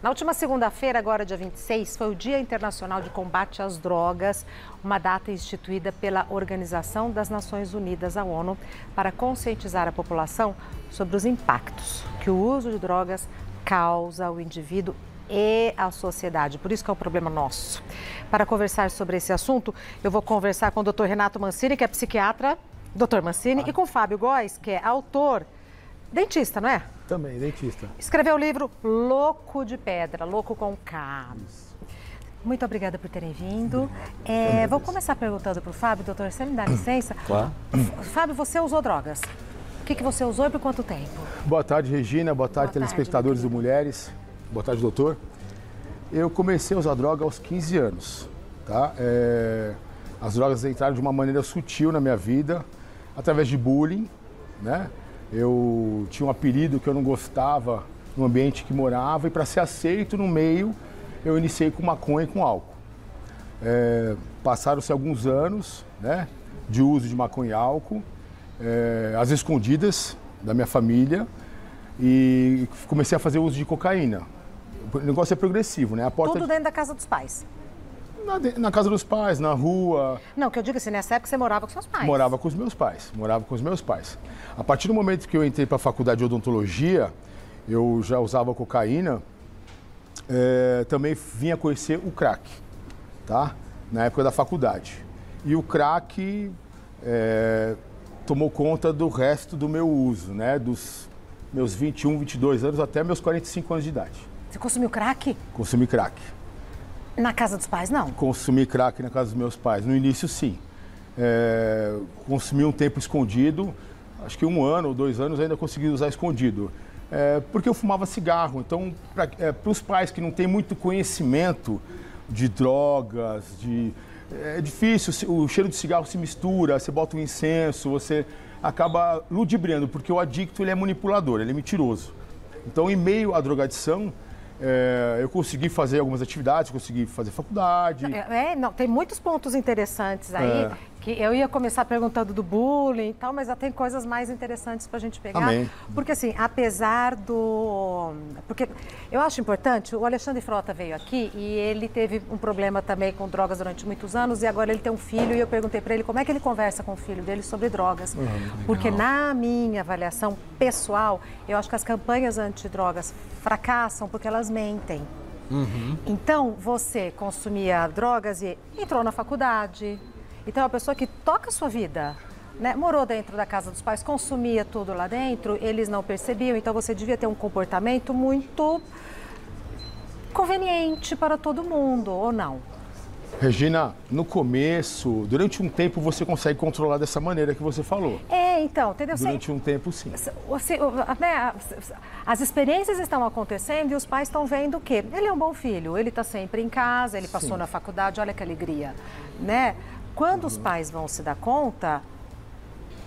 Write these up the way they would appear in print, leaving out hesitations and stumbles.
Na última segunda-feira, agora dia 26, foi o Dia Internacional de Combate às Drogas, uma data instituída pela Organização das Nações Unidas, a ONU, para conscientizar a população sobre os impactos que o uso de drogas causa ao indivíduo e à sociedade. Por isso que é um problema nosso. Para conversar sobre esse assunto, eu vou conversar com o Dr. Renato Mancini, que é psiquiatra, Dr. Mancini, e com o Fábio Góes, que é autor, dentista, não é? Também, dentista. Escreveu o livro Louco de Pedra, Louco com K. Muito obrigada por terem vindo. Vou começar perguntando para o Fábio, doutor, você me dá licença? Claro. Fábio, você usou drogas. O que você usou e por quanto tempo? Boa tarde, Regina. Boa tarde, telespectadores do Mulheres. Boa tarde, doutor. Eu comecei a usar droga aos 15 anos, tá? As drogas entraram de uma maneira sutil na minha vida, através de bullying, né? Eu tinha um apelido que eu não gostava no ambiente que morava e para ser aceito no meio, eu iniciei com maconha e com álcool. Passaram-se alguns anos, né, de uso de maconha e álcool, às escondidas da minha família, e comecei a fazer uso de cocaína. O negócio é progressivo, né? Tudo dentro da casa dos pais? Na casa dos pais, na rua. Não, que eu digo assim, nessa época você morava com seus pais. Morava com os meus pais. A partir do momento que eu entrei para a faculdade de odontologia, eu já usava cocaína, também vinha conhecer o crack, tá? Na época da faculdade. E o crack tomou conta do resto do meu uso, né? Dos meus 21, 22 anos até meus 45 anos de idade. Você consumiu crack? Consumi crack. Na casa dos pais, não? Consumi crack na casa dos meus pais. No início, sim. Consumi um tempo escondido. Acho que 1 ano ou 2 anos ainda consegui usar escondido. Porque eu fumava cigarro. Então, para os pais que não têm muito conhecimento de drogas, é difícil. O cheiro de cigarro se mistura, você bota um incenso, você acaba ludibriando, porque o adicto ele é manipulador, ele é mentiroso. Então, em meio à drogadição, eu consegui fazer algumas atividades, consegui fazer faculdade. Não, tem muitos pontos interessantes aí, que eu ia começar perguntando do bullying e tal, mas já tem coisas mais interessantes para a gente pegar. Amém. Porque assim, apesar do... Porque eu acho importante, o Alexandre Frota veio aqui e ele teve um problema também com drogas durante muitos anos e agora ele tem um filho e eu perguntei para ele como é que ele conversa com o filho dele sobre drogas. Porque na minha avaliação pessoal, eu acho que as campanhas antidrogas fracassam porque elas mentem. Então, você consumia drogas e entrou na faculdade. Então, é uma pessoa que toca a sua vida, né? Morou dentro da casa dos pais, consumia tudo lá dentro, eles não percebiam. Então, você devia ter um comportamento muito conveniente para todo mundo, ou não? Regina, no começo, durante um tempo, você consegue controlar dessa maneira que você falou. Então, entendeu? Durante um tempo, sim. As experiências estão acontecendo e os pais estão vendo o quê? Ele é um bom filho, ele está sempre em casa, ele passou na faculdade, olha que alegria, né? Quando os pais vão se dar conta,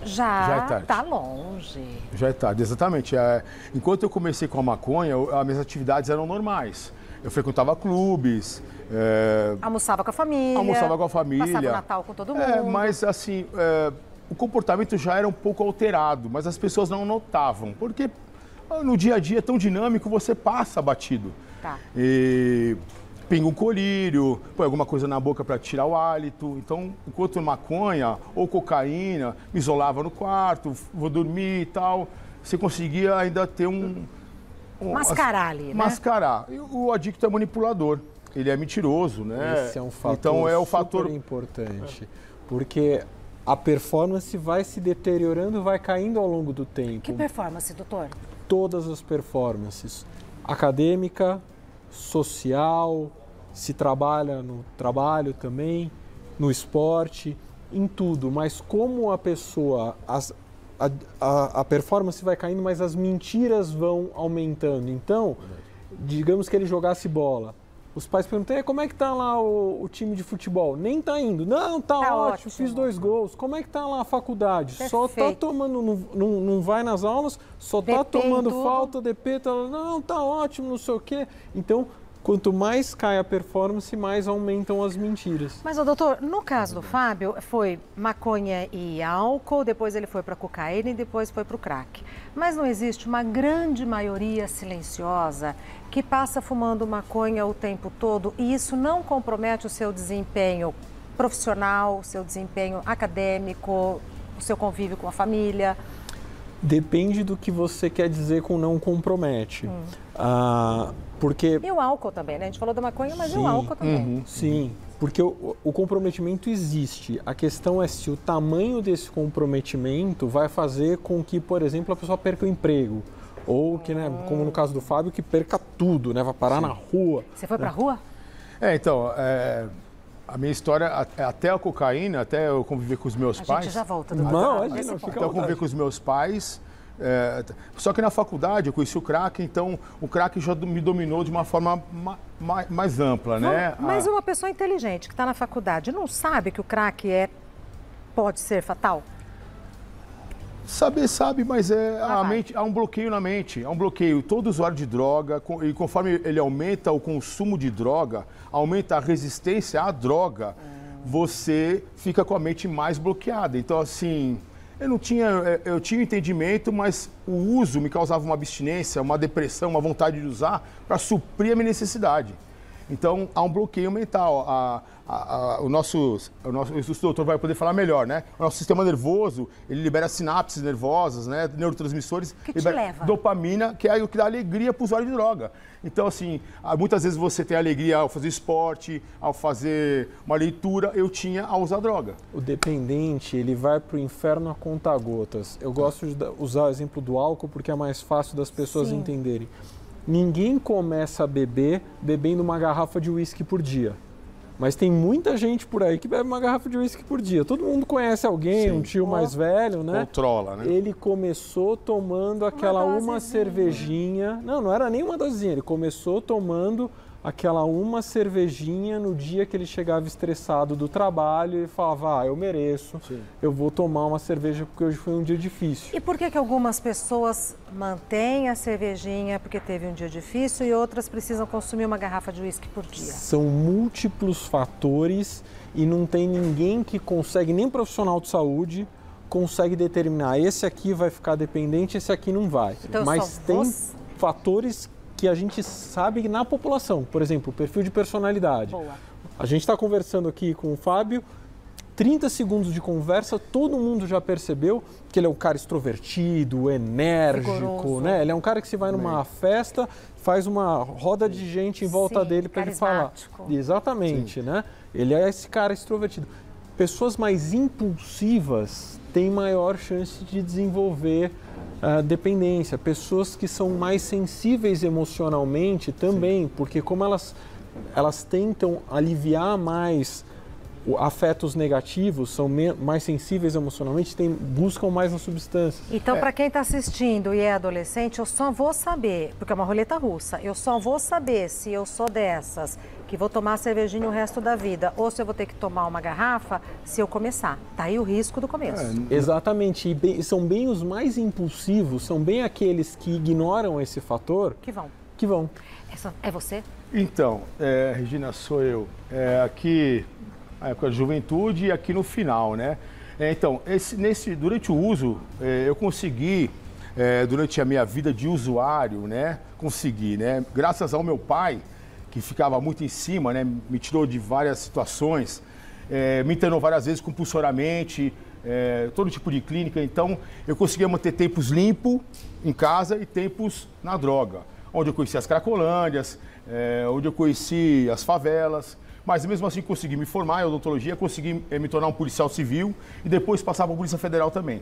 já está longe. Já é tarde, exatamente. Enquanto eu comecei com a maconha, as minhas atividades eram normais. Eu frequentava clubes. Almoçava com a família. Passava o Natal com todo mundo. Mas assim, o comportamento já era um pouco alterado, mas as pessoas não notavam. Porque no dia a dia tão dinâmico, você passa batido. Tá. Pinga um colírio, põe alguma coisa na boca para tirar o hálito. Então, enquanto maconha ou cocaína, me isolava no quarto, vou dormir e tal, você conseguia ainda ter mascarar ali, né? Mascarar. E o adicto é manipulador, ele é mentiroso, né? Esse é um fator então, é o fator super importante, porque a performance vai se deteriorando, vai caindo ao longo do tempo. Que performance, doutor? Todas as performances. Acadêmica, social, se trabalha no trabalho também, no esporte, em tudo. Mas como a pessoa, a performance vai caindo, mas as mentiras vão aumentando. Então, digamos que ele jogasse bola. Os pais perguntam, como é que tá lá o time de futebol? Nem tá indo. Não, tá ótimo, fiz 2 gols. Como é que tá lá a faculdade? Perfeito. Só tá tomando, não vai nas aulas, só tá tomando falta, DP, não, tá ótimo, não sei o quê. Então, Quanto mais cai a performance, mais aumentam as mentiras. Mas, doutor, no caso do Fábio, foi maconha e álcool, depois ele foi para cocaína e depois foi para o crack. Mas não existe uma grande maioria silenciosa que passa fumando maconha o tempo todo e isso não compromete o seu desempenho profissional, o seu desempenho acadêmico, o seu convívio com a família? Depende do que você quer dizer com não compromete. Porque... E o álcool também, né? A gente falou da maconha, mas sim, e o álcool também. Sim, porque o comprometimento existe. A questão é se o tamanho desse comprometimento vai fazer com que, por exemplo, a pessoa perca o emprego. Ou que, né, como no caso do Fábio, que perca tudo, né? Vai parar na rua. Você foi pra rua? Então, a minha história, até a cocaína, até eu conviver com os meus pais... A gente já volta. Do não, até eu conviver com os meus pais... só que na faculdade eu conheci o crack, então o crack já me dominou de uma forma mais ampla, né? Mas uma pessoa inteligente que está na faculdade não sabe que o crack pode ser fatal? Saber sabe, mas há um bloqueio na mente, há um bloqueio. Todo usuário de droga, e conforme ele aumenta o consumo de droga, aumenta a resistência à droga, você fica com a mente mais bloqueada. Então, assim... Eu tinha entendimento, mas o uso me causava uma abstinência, uma depressão, uma vontade de usar para suprir a minha necessidade. Então, há um bloqueio mental. O nosso doutor vai poder falar melhor, né? O nosso sistema nervoso, ele libera sinapses nervosas, né? Neurotransmissores, que te leva? Dopamina, que é o que dá alegria para o usuário de droga. Então, assim, muitas vezes você tem alegria ao fazer esporte, ao fazer uma leitura. Eu tinha ao usar droga. O dependente, ele vai para o inferno a conta-gotas. Eu gosto de usar o exemplo do álcool porque é mais fácil das pessoas entenderem. Ninguém começa a beber bebendo uma garrafa de uísque por dia. Mas tem muita gente por aí que bebe uma garrafa de uísque por dia. Todo mundo conhece alguém, um tio mais velho, né? Controla, né? Ele começou tomando aquela uma cervejinha. Não era nem uma dosezinha. Ele começou tomando aquela uma cervejinha no dia que ele chegava estressado do trabalho e falava, eu mereço, eu vou tomar uma cerveja porque hoje foi um dia difícil. E por que algumas pessoas mantêm a cervejinha porque teve um dia difícil e outras precisam consumir uma garrafa de uísque por dia? São múltiplos fatores e não tem ninguém que consegue, nem profissional de saúde, consegue determinar esse aqui vai ficar dependente, esse aqui não vai. Então, mas tem fatores que a gente sabe na população, por exemplo, o perfil de personalidade. Boa. A gente está conversando aqui com o Fábio, 30 segundos de conversa, todo mundo já percebeu que ele é um cara extrovertido, enérgico, né? Ele é um cara que se vai numa festa, faz uma roda de gente em volta dele para ele falar. Exatamente, né? Ele é esse cara extrovertido. Pessoas mais impulsivas têm maior chance de desenvolver dependência. Pessoas que são mais sensíveis emocionalmente também, porque como elas tentam aliviar mais afetos negativos, são mais sensíveis emocionalmente, buscam mais na substância. Então, para quem está assistindo e é adolescente, eu só vou saber, porque é uma roleta russa, eu só vou saber se eu sou dessas que vou tomar cervejinha o resto da vida, ou se eu vou ter que tomar uma garrafa se eu começar. Tá aí o risco do começo. Exatamente. E são bem os mais impulsivos, são bem aqueles que ignoram esse fator. Que vão. É você? Então, Regina, sou eu. Aqui, na época da juventude e aqui no final, né? Então, durante o uso, eu consegui, durante a minha vida de usuário, né? Consegui, né? Graças ao meu pai, que ficava muito em cima, né? Me tirou de várias situações, me internou várias vezes compulsoriamente, todo tipo de clínica. Então, eu conseguia manter tempos limpos em casa e tempos na droga. Onde eu conheci as cracolândias, onde eu conheci as favelas. Mas mesmo assim consegui me formar em odontologia, consegui me tornar um policial civil e depois passar para a Polícia Federal também.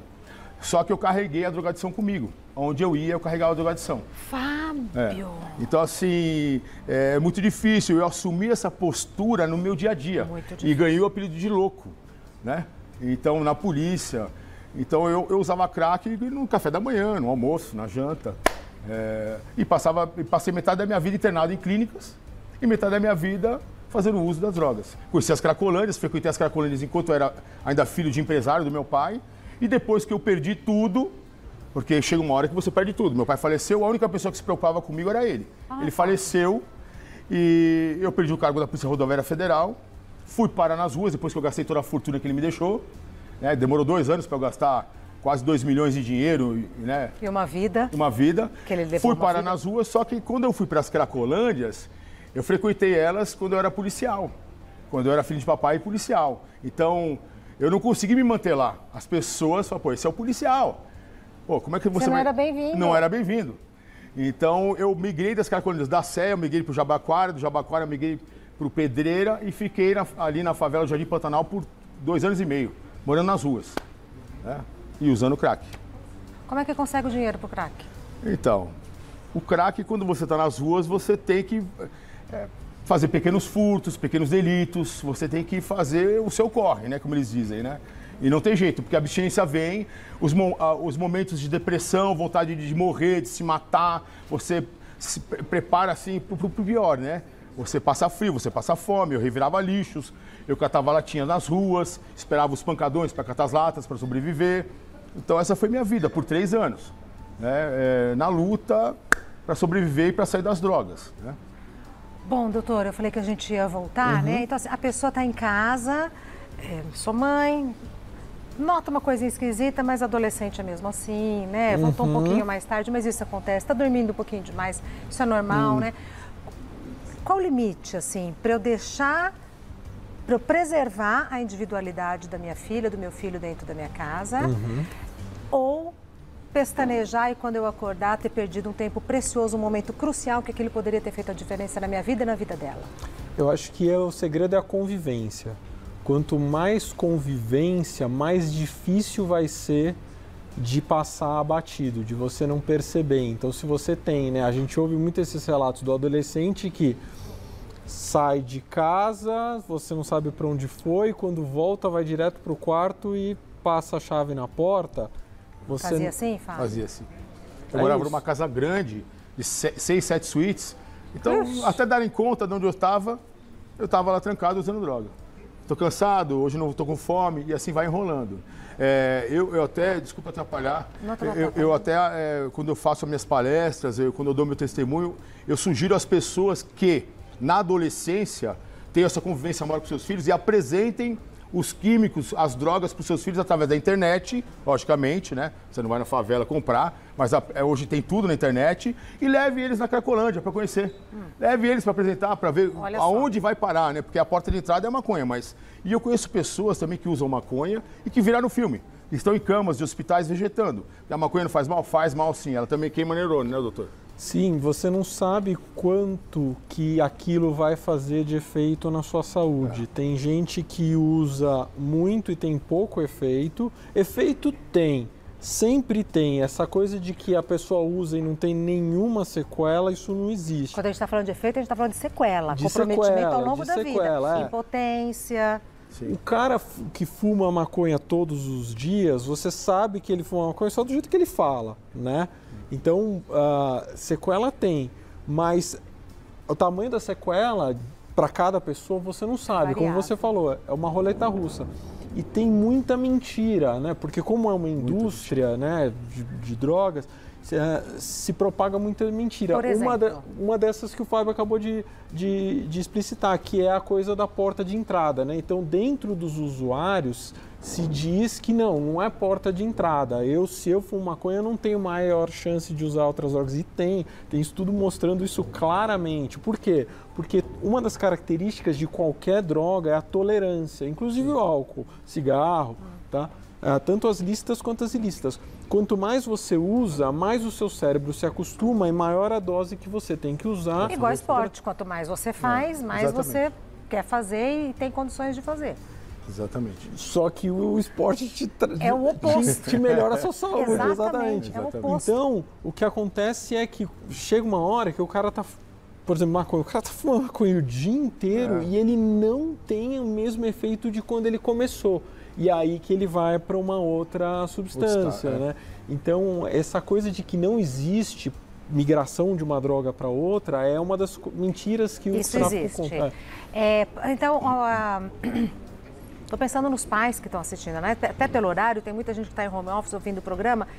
Só que eu carreguei a drogadição comigo. Onde eu ia, eu carregava a drogadição. Fábio! Então, assim, é muito difícil. Eu assumi essa postura no meu dia a dia. Muito difícil. E ganhei o apelido de louco, né? Então, na polícia. Então, eu usava crack no café da manhã, no almoço, na janta. E passei metade da minha vida internado em clínicas e metade da minha vida fazendo uso das drogas. Conheci as cracolândias, frequentei as cracolândias enquanto eu era ainda filho de empresário do meu pai. E depois que eu perdi tudo, porque chega uma hora que você perde tudo. Meu pai faleceu, a única pessoa que se preocupava comigo era ele. Ele faleceu E eu perdi o cargo da Polícia Rodoviária Federal, fui parar nas ruas, depois que eu gastei toda a fortuna que ele me deixou. Né? Demorou 2 anos para eu gastar quase 2 milhões de dinheiro. Né? E uma vida. Uma vida. Que ele levou fui uma parar vida. nas ruas, só que quando eu fui para as Cracolândias, eu frequentei elas quando eu era policial. Quando eu era filho de papai e policial. Então, eu não consegui me manter lá. As pessoas falaram, pô, esse é o policial. Pô, como é que você não vai... era bem-vindo. Não era bem-vindo. Então, eu migrei das Cracolândias da Sé, eu migrei para o Jabaquara, do Jabaquara eu migrei para o Pedreira e fiquei ali na favela do Jardim Pantanal por 2 anos e meio, morando nas ruas. Né? E usando crack. Como é que consegue o dinheiro pro crack? Então, o crack, quando você está nas ruas, você tem que fazer pequenos furtos, pequenos delitos, você tem que fazer o seu corre, né, como eles dizem, né? E não tem jeito, porque a abstinência vem, os momentos de depressão, vontade de morrer, de se matar, você se prepara assim para o pior, né? Você passa frio, você passa fome, eu revirava lixos, eu catava latinha nas ruas, esperava os pancadões para catar as latas, para sobreviver. Então essa foi minha vida por 3 anos, né? Na luta para sobreviver e para sair das drogas, né? Bom, doutor, eu falei que a gente ia voltar, né? Então, assim, a pessoa está em casa, sou mãe, nota uma coisinha esquisita, mas adolescente é mesmo assim, né? Voltou um pouquinho mais tarde, mas isso acontece. Está dormindo um pouquinho demais, isso é normal, né? Qual o limite, assim, para eu deixar, para eu preservar a individualidade da minha filha, do meu filho dentro da minha casa, ou pestanejar e quando eu acordar ter perdido um tempo precioso, um momento crucial que aquilo poderia ter feito a diferença na minha vida e na vida dela? Eu acho que o segredo é a convivência. Quanto mais convivência, mais difícil vai ser de passar abatido, de você não perceber. Então, se você tem, né, a gente ouve muito esses relatos do adolescente que sai de casa, você não sabe para onde foi, quando volta vai direto para o quarto e passa a chave na porta. Você... Fazia assim, Fábio? Fazia assim. Eu morava numa casa grande, de 6, 7 suítes, então até darem conta de onde eu estava lá trancado usando droga. Estou cansado, hoje não estou com fome, e assim vai enrolando. Eu até, desculpa atrapalhar, eu até, quando eu faço as minhas palestras, quando eu dou meu testemunho, eu sugiro às pessoas que, na adolescência, tenham essa convivência maior com seus filhos e apresentem os químicos, as drogas para os seus filhos através da internet, logicamente, né? Você não vai na favela comprar, mas hoje tem tudo na internet, e leve eles na Cracolândia para conhecer. Leve eles para apresentar, para ver aonde vai parar, né? Porque a porta de entrada é a maconha, mas... E eu conheço pessoas também que usam maconha e que viraram filme. Estão em camas de hospitais vegetando. A maconha não faz mal sim. Ela também queima neurônio, né, doutor? Sim, você não sabe quanto que aquilo vai fazer de efeito na sua saúde. Tem gente que usa muito e tem pouco efeito. Efeito tem, sempre tem. Essa coisa de que a pessoa usa e não tem nenhuma sequela, isso não existe. Quando a gente está falando de efeito, a gente está falando de sequela. De comprometimento sequela, ao longo da vida. Impotência. Sim. O cara que fuma maconha todos os dias, você sabe que ele fuma maconha só do jeito que ele fala, né? Então, sequela tem, mas o tamanho da sequela para cada pessoa você não sabe. Como você falou, é uma roleta russa. E tem muita mentira, né? Porque como é uma indústria, né, de drogas, se propaga muita mentira. Por exemplo? Uma dessas que o Fábio acabou de explicitar, que é a coisa da porta de entrada, né? Então, dentro dos usuários, se diz que não é porta de entrada. Se eu fumo maconha, eu não tenho maior chance de usar outras drogas. E tem estudo mostrando isso claramente. Por quê? Porque uma das características de qualquer droga é a tolerância, inclusive o álcool, cigarro, tá? Tanto as lícitas quanto as ilícitas. Quanto mais você usa, mais o seu cérebro se acostuma e maior a dose que você tem que usar. Igual esporte, quanto mais você faz, mais você quer fazer e tem condições de fazer. Exatamente. Só que o esporte é o oposto. Te melhora a sua saúde. Exatamente. É o oposto. Então, o que acontece é que chega uma hora que o cara tá, por exemplo, maconha, o cara tá fumando maconha o dia inteiro e ele não tem o mesmo efeito de quando ele começou. E aí que ele vai para uma outra substância, né? Então, essa coisa de que não existe migração de uma droga para outra é uma das mentiras que o tráfico conta. Então, estou pensando nos pais que estão assistindo, né? Até pelo horário, tem muita gente que está em home office ouvindo o programa.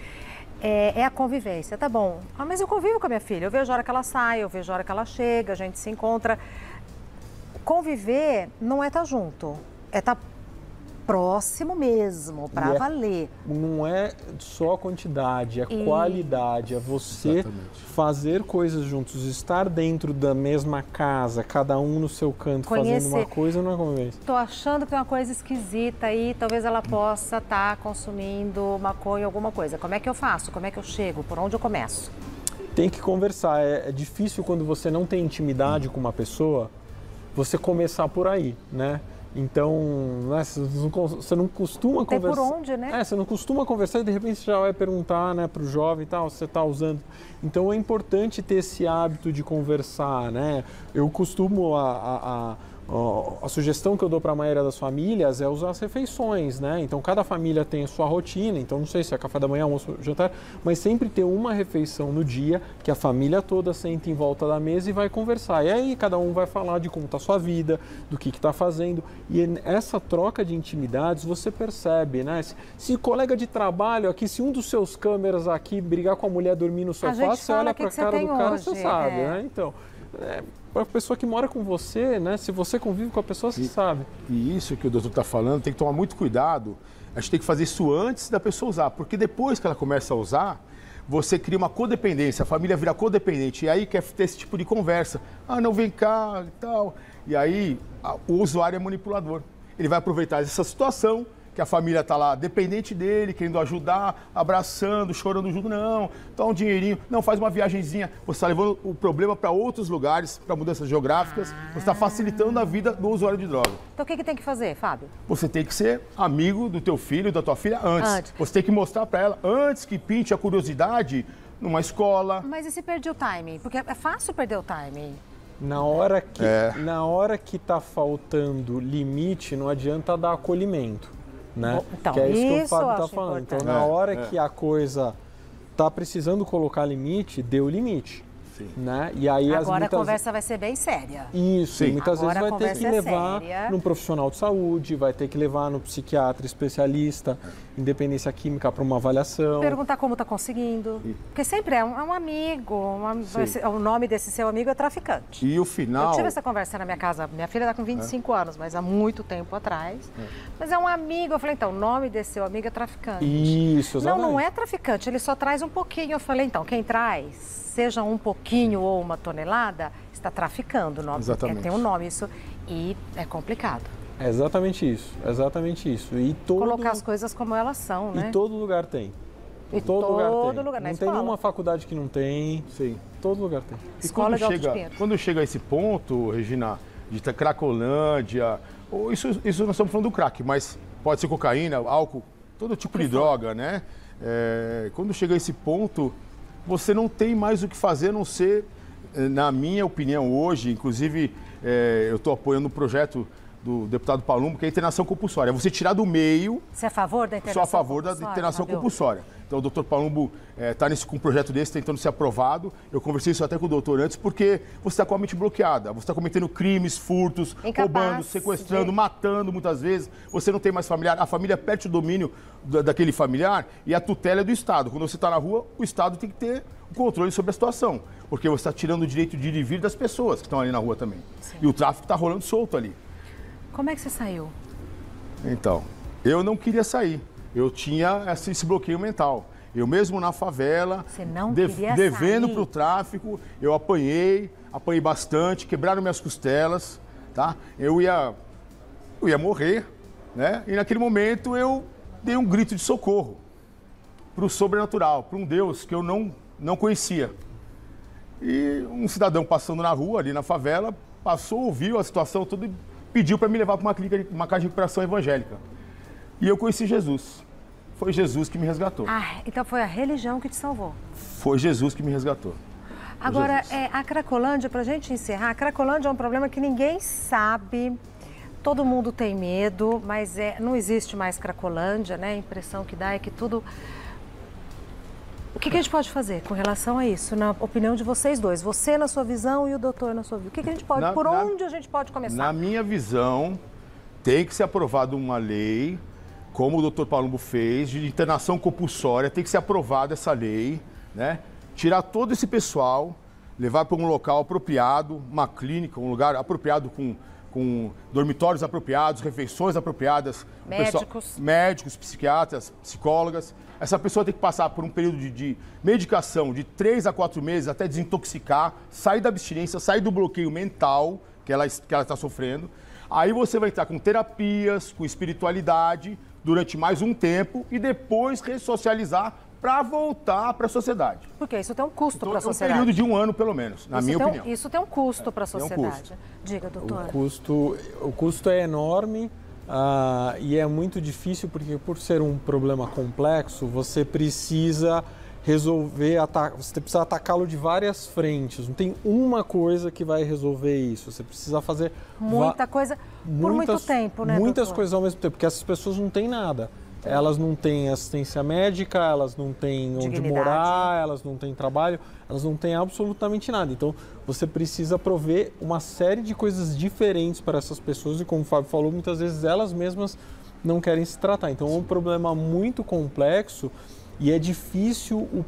é a convivência. Tá bom, mas eu convivo com a minha filha, eu vejo a hora que ela sai, eu vejo a hora que ela chega, a gente se encontra. Conviver não é estar junto, é estar próximo mesmo, para valer. Não é só a quantidade, é a qualidade, é você fazer coisas juntos, estar dentro da mesma casa, cada um no seu canto, fazendo uma coisa, não é convivência. Estou achando que tem uma coisa esquisita aí, talvez ela possa estar consumindo maconha, alguma coisa. Como é que eu faço? Como é que eu chego? Por onde eu começo? Tem que conversar. É difícil quando você não tem intimidade com uma pessoa, você começar por aí, né? Então, né, você não costuma conversar. Tem por onde, né? Você não costuma conversar e de repente você já vai perguntar, né, para o jovem e tal, você está usando. Então é importante ter esse hábito de conversar, né? Eu costumo a sugestão que eu dou para a maioria das famílias é usar as refeições, né? Então cada família tem a sua rotina, então não sei se é café da manhã, almoço, jantar, mas sempre ter uma refeição no dia que a família toda senta em volta da mesa e vai conversar. E aí cada um vai falar de como está a sua vida, do que está fazendo. E essa troca de intimidades você percebe, né? Se colega de trabalho aqui, se um dos seus câmeras aqui brigar com a mulher dormir no sofá, você olha para a cara do cara, você sabe, né? Então, para a pessoa que mora com você, né? Se você convive com a pessoa, você sabe. E isso que o doutor está falando, tem que tomar muito cuidado. A gente tem que fazer isso antes da pessoa usar, porque depois que ela começa a usar, você cria uma codependência, a família vira codependente, e aí quer ter esse tipo de conversa. Ah, não, vem cá e tal. E aí o usuário é manipulador. Ele vai aproveitar essa situação, que a família está lá dependente dele, querendo ajudar, abraçando, chorando junto. Não, dá um dinheirinho, não, faz uma viagenzinha. Você está levando o problema para outros lugares, para mudanças geográficas. Você está facilitando a vida do usuário de droga. Então o que tem que fazer, Fábio? Você tem que ser amigo do teu filho, da tua filha antes. Você tem que mostrar para ela, antes que pinte a curiosidade, numa escola. Mas e se perder o timing? Porque é fácil perder o timing. Na hora que está faltando limite, não adianta dar acolhimento. Né? Então, que é isso que o Fábio está falando. Importante. Então, na hora que a coisa está precisando colocar limite, dê o limite. Sim. Né? E aí, agora a conversa vai ser bem séria. Isso, e muitas vezes vai ter que levar séria. num profissional de saúde, vai ter que levar no psiquiatra especialista, independência química para uma avaliação. Perguntar como está conseguindo. Porque sempre é um amigo, o nome desse seu amigo é traficante. E o final... Eu tive essa conversa na minha casa, minha filha está com 25 anos, mas há muito tempo atrás. Mas é um amigo, eu falei, então, o nome desse seu amigo é traficante. Isso, exatamente. Não é traficante, ele só traz um pouquinho. Eu falei, então, quem traz... seja um pouquinho ou uma tonelada, está traficando. O nome, exatamente. Tem um nome isso e é complicado. É exatamente isso, exatamente isso. E colocar as coisas como elas são, né? E todo lugar tem. Todo lugar tem. Não tem nenhuma faculdade que não tem. Sim. Todo lugar tem. E quando chega a esse ponto, Regina, de Cracolândia, isso nós estamos falando do crack, mas pode ser cocaína, álcool, todo tipo de droga, né? Quando chega a esse ponto, você não tem mais o que fazer, a não ser, na minha opinião hoje, inclusive eu estou apoiando o projeto do deputado Palumbo, que é a internação compulsória. Você tirar do meio... Você é a favor da internação compulsória? Sou a favor da internação compulsória. Então o doutor Palumbo está com um projeto desse, tentando ser aprovado. Eu conversei isso até com o doutor antes, porque você está com a mente bloqueada. Você está cometendo crimes, furtos, roubando, sequestrando, matando muitas vezes. Você não tem mais familiar. A família perde o domínio daquele familiar e a tutela é do Estado. Quando você está na rua, o Estado tem que ter o controle sobre a situação. Porque você está tirando o direito de ir e vir das pessoas que estão ali na rua também. Sim. E o tráfico está rolando solto ali. Como é que você saiu? Então, eu não queria sair. Eu tinha esse bloqueio mental. Eu mesmo na favela, devendo para o tráfico, eu apanhei bastante, quebraram minhas costelas, tá? Eu ia morrer, né? E naquele momento eu dei um grito de socorro para o sobrenatural, para um Deus que eu não conhecia. E um cidadão passando na rua, ali na favela, passou, ouviu a situação toda e pediu para me levar para uma casa de recuperação evangélica. E eu conheci Jesus. Foi Jesus que me resgatou. Então foi a religião que te salvou. Foi Jesus que me resgatou. Agora, a Cracolândia, para a gente encerrar, a Cracolândia é um problema que ninguém sabe, todo mundo tem medo, mas não existe mais Cracolândia, né? A impressão que dá é que tudo... O que a gente pode fazer com relação a isso, na opinião de vocês dois? Você na sua visão e o doutor na sua visão. O que a gente pode, onde a gente pode começar? Na minha visão, tem que ser aprovada uma lei como o Dr. Palumbo fez, de internação compulsória, tem que ser aprovada essa lei, né? Tirar todo esse pessoal, levar para um local apropriado, uma clínica, um lugar apropriado com dormitórios apropriados, refeições apropriadas. Médicos, psiquiatras, psicólogas. Essa pessoa tem que passar por um período de medicação de 3 a 4 meses até desintoxicar, sair da abstinência, sair do bloqueio mental que ela está sofrendo. Aí você vai estar com terapias, com espiritualidade durante mais um tempo e depois ressocializar para voltar para a sociedade. Porque isso tem um custo para a sociedade. É um período de 1 ano, pelo menos, na minha opinião. Isso tem um custo para a sociedade. Diga, doutor. O custo é enorme e é muito difícil porque, por ser um problema complexo, você precisa você precisa atacá-lo de várias frentes. Não tem uma coisa que vai resolver isso. Você precisa fazer muita coisa por muito tempo, né, muitas doutor? coisas ao mesmo tempo, porque essas pessoas não têm nada. Elas não têm assistência médica, elas não têm onde morar, elas não têm trabalho, elas não têm absolutamente nada. Então, você precisa prover uma série de coisas diferentes para essas pessoas e, como o Fábio falou, muitas vezes elas mesmas não querem se tratar. Então, é um problema muito complexo e é difícil o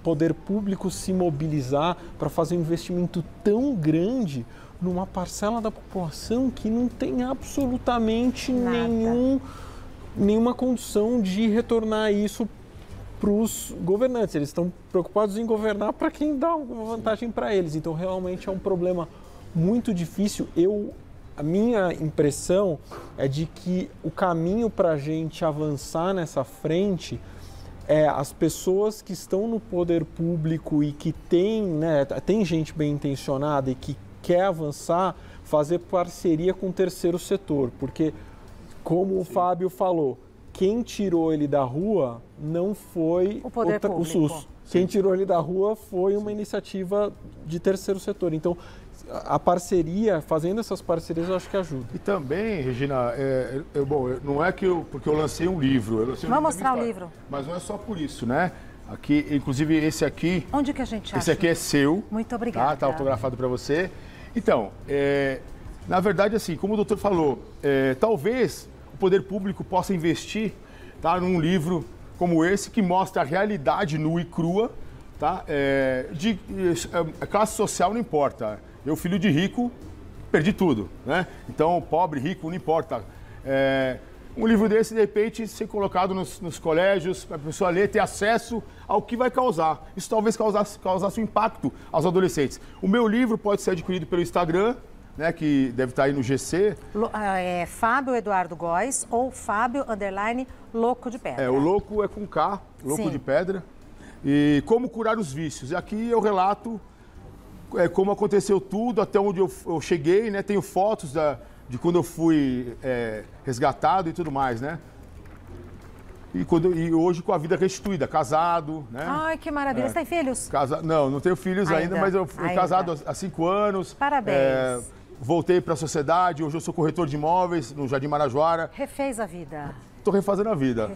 poder público se mobilizar para fazer um investimento tão grande numa parcela da população que não tem absolutamente nenhuma condição de retornar isso para os governantes. Eles estão preocupados em governar para quem dá uma vantagem para eles. Então, realmente é um problema muito difícil. A minha impressão é de que o caminho para a gente avançar nessa frente é as pessoas que estão no poder público e que tem gente bem intencionada e que quer avançar, fazer parceria com o terceiro setor, porque, como o Fábio falou, quem tirou ele da rua não foi o SUS. Quem tirou ele da rua foi uma iniciativa de terceiro setor. Então, a parceria, fazendo essas parcerias, eu acho que ajuda. E também, Regina, não é porque eu lancei um livro. Vamos mostrar o livro. Mas não é só por isso, né? Aqui, inclusive, esse aqui... Onde que a gente acha? Esse aqui é seu. Muito obrigada. Tá autografado para você. Então, na verdade, assim, como o doutor falou, talvez o poder público possa investir, tá, num livro como esse, que mostra a realidade nua e crua, tá? Classe social não importa. Eu, filho de rico, perdi tudo, né? Então, pobre, rico, não importa. Um livro desse, de repente, ser colocado nos colégios, para a pessoa ler, ter acesso ao que vai causar. Isso talvez causasse um impacto aos adolescentes. O meu livro pode ser adquirido pelo Instagram, né, que deve estar aí no GC. Fábio Eduardo Góes ou Fábio _Louco de Pedra. O Louco é com K, Louco Sim. de Pedra. E como curar os vícios. E aqui eu relato como aconteceu tudo, até onde eu cheguei, né? Tenho fotos de quando eu fui resgatado e tudo mais, né? E hoje com a vida restituída, casado, né? Ai, que maravilha. Você tem filhos? Não tenho filhos ainda, mas eu fui casado há 5 anos. Parabéns. Voltei para a sociedade, hoje eu sou corretor de imóveis no Jardim Marajoara. Refez a vida. Estou refazendo a vida.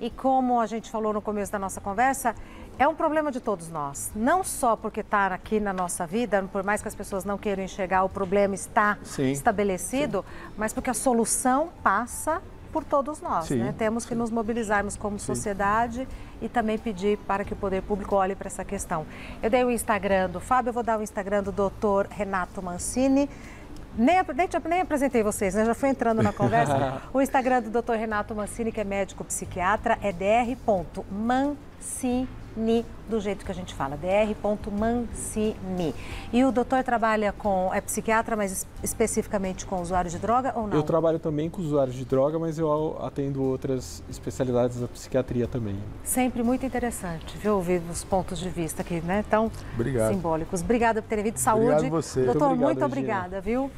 E como a gente falou no começo da nossa conversa, é um problema de todos nós. Não só porque está aqui na nossa vida, por mais que as pessoas não queiram enxergar, o problema está estabelecido, mas porque a solução passa por todos nós, né? Temos que nos mobilizarmos como sociedade e também pedir para que o poder público olhe para essa questão. Eu dei o Instagram do Fábio, eu vou dar o Instagram do Dr. Renato Mancini. Nem apresentei vocês, né? Já fui entrando na conversa. O Instagram do Dr. Renato Mancini, que é médico psiquiatra, é dr.mancini, do jeito que a gente fala, dr.mancini. E o doutor trabalha é psiquiatra, mas especificamente com usuários de droga ou não? Eu trabalho também com usuários de droga, mas eu atendo outras especialidades da psiquiatria também. Sempre muito interessante, viu, ouvir os pontos de vista aqui, né? Tão simbólicos. Obrigada por ter vindo. Saúde. Obrigado a você. Doutor, muito obrigada, viu?